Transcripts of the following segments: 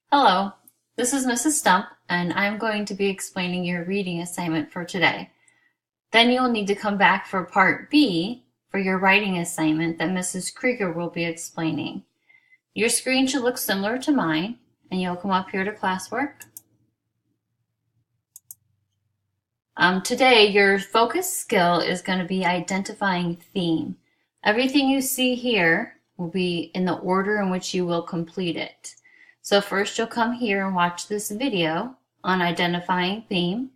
Hello, this is Mrs. Stump, and I'm going to be explaining your reading assignment for today. Then you'll need to come back for Part B for your writing assignment that Mrs. Krieger will be explaining. Your screen should look similar to mine, and you'll come up here to classwork. Today, your focus skill is going to be identifying theme. Everything you see here will be in the order in which you will complete it. So first you'll come here and watch this video on identifying theme.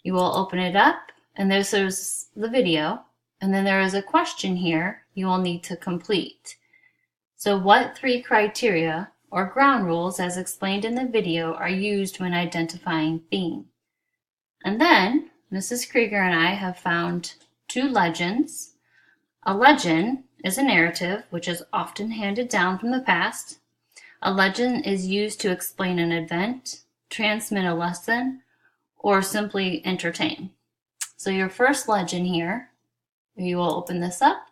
You will open it up and there's the video, and then there is a question here you will need to complete. So what 3 criteria or ground rules as explained in the video are used when identifying theme? And then Mrs. Krieger and I have found 2 legends. A legend is a narrative which is often handed down from the past. A legend is used to explain an event, transmit a lesson, or simply entertain. So your first legend here, you will open this up.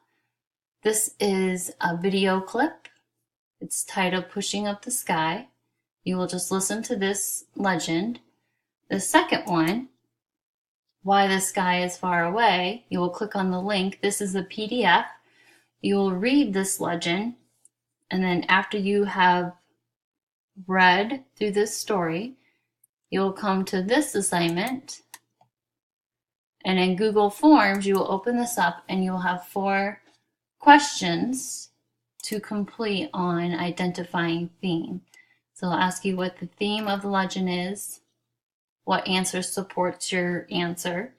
This is a video clip. It's titled Pushing Up the Sky. You will just listen to this legend. The second one, Why the Sky is Far Away, you will click on the link. This is a PDF. You will read this legend, and then after you have read through this story, you'll come to this assignment, and in Google Forms you will open this up and you'll have 4 questions to complete on identifying theme. So I'll ask you what the theme of the legend is, what answer supports your answer,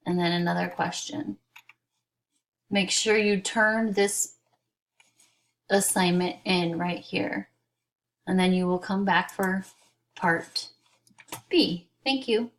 and then another question. Make sure you turn this assignment in right here, and then you will come back for Part B. Thank you.